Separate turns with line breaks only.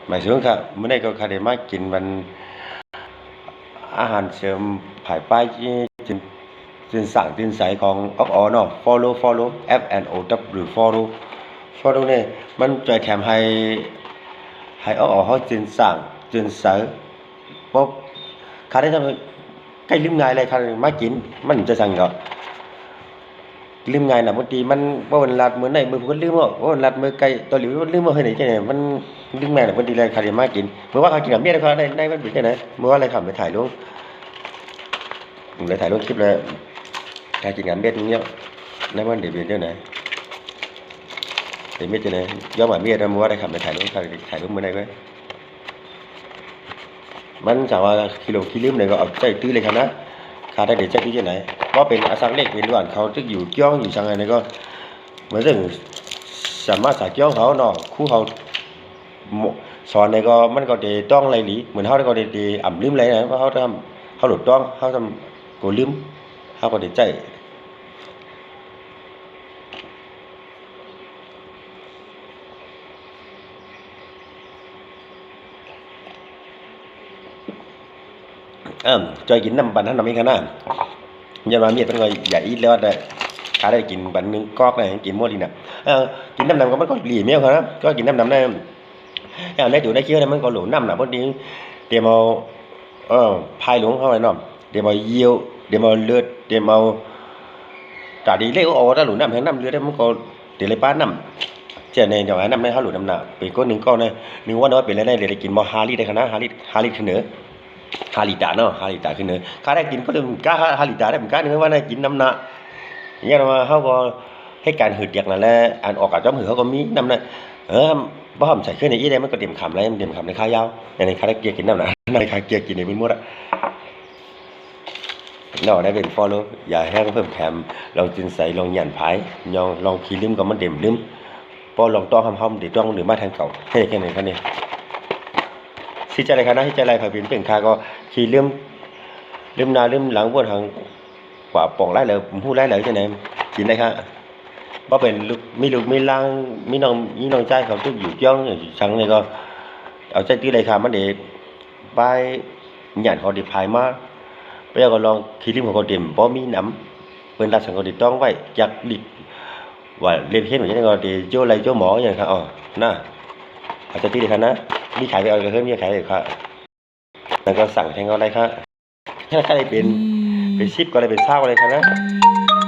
หมายถึงครับเมื่อใดก็คาเดมากินมันอาหารเสริมภายป้ายที่จินสั่งจินใสของออกเนาะ follow F N O W follow เนี่ยมันจะแถมให้ออกเขาจินสั่งจินใสปุ๊บคาได้ทำใกล้ลืมง่ายเลยคามากินมันจะสั่งก็ลืมง่ายนะบางทีมันว่าวันลัดมื้อไหนมื้อก็ลืมว่าวันลัดมื้อไกลตัวหลิวลืมว่าเฮ็ดไหนจังได๋มันลืมง่ายน่ะบางทีเลยคาได้มากินเมื่อว่าเขากินกับเมียได้พอได้มันเป็นจังได๋เมื่อว่าอะไรครับไปถ่ายลงเลยถ่ายลงคลิปแล้วถ่ายกินกับเมียตรงเนี้ยในวันเดี๋ยวเป็นจังได๋เป็นเมียจังได๋ยอมว่าเมียได้เมื่อว่าได้ครับไปถ่ายลงถ่ายลงมื้อใดไว้มันถามว่าขี้ลืมเลยก็เอาใจตื้อเลยครับนะขาได้เดี๋ยวใจตื้อจังได๋บ่เป็นอสังเล็กเป็นล้วนเขาตึกอยู่เกี้ยงอยู่จังได๋ก็เหมือนถึงสามารถสาเกี้ยงเขาเนาะครูเขาสอนnàyก็มันก็จะต้องอะไรหลีเหมือนเขาก็จะอ่ำลืมอะไรนะเพราะเขาทำเขาหลุดต้องเขาทำกูลืมเขาก็จะใจจอยกินน้ำบันท่านน้ำมีขนาดยันมาเมียเป็นก็ใหญ่แล้วได้ถ้าได้กินบันนึงกอกได้กินหมดดีน่ะกินน้ำก็มันก็หลีเมียเขานะก็กินน้ำได้อย่างได้ดูได้เคี้ยวได้มันก็หลุดน้ำน่ะพอดีเดี๋ยวเอาพายหลวงเข้าไปเนาะเดี๋ยวเอาเยี่ยวเดี๋ยวเอาเลือดเดี๋ยวเอากะดีเล็กเอาถ้าหลุดน้ำแห้งน้ำเลือดได้มันก็เดี๋ยวเลยป้าน้ำเจ้าในอย่างนั้นน้ำในเขาหลุดน้ำหนักเป็นก้อนหนึ่งก้อนเนี่ยหนึ่งวันน้อยเป็นอะไรได้เลยกินบ่ฮาลิได้ขนาดฮาลิขึ้นเหนือฮาลิตาเนาะฮาลิตาขึ้นเหนือข้าได้กินก็เริ่มกล้าฮาลิตาได้เหมือนกันเนื้อว่าได้กินน้ำหนักอย่างเงี้ยมาเขาก็ให้การหืดอย่างนั้นแหละอ่านออกกับจ้ำหืดเขาก็มีน้ำหนักบ่ทำใส่ขึ้นในอีได้มันก็เตรียมคำอะไรมันเตรียมคำในข้าวยาวในข้าได้เกียร์กินน้ำหนักในข้าเกียร์กินในมือหมดอะเนาะได้เป็น follow อย่าให้เพิ่มแถมลองจินใส่ลองหยันพายลองขี้ลืมก็มันเต็มลืมพอลองต้องห้ำเดี๋ยวต้องหรือมาทางเก่าให้แค่ไหนครับเนี่ยสิใจอะไรครับนะสิใจอะไรครับเป็นข้าก็ขี้ลืมหน้าลืมหลังบนทางกว่าปองไล่เลยผมพูดไล่เลยใช่ไหมกินได้ครับบ่เป็นลูกมีล่างมีน้องใจเขาทุกอยู่จ้องชั้งนี่ก็เอาใจที่ไรครับมันเด็กไปหยันเขาเด็กพายมาbây giờ còn lo khi lim của điểm bó mi nắm bên ta sẽ có điểm trong vậy chặt đi và lên hết một cái này thì chỗ lấy chỗ mỏ như thế nè ở cho tí đi khăn á đi khải về ở hơn như khải được khá là có sẵn thành ngon đây khá thế là cái nàyเป็นship ก็เลยเป็นเศร้าอะไรครับนะ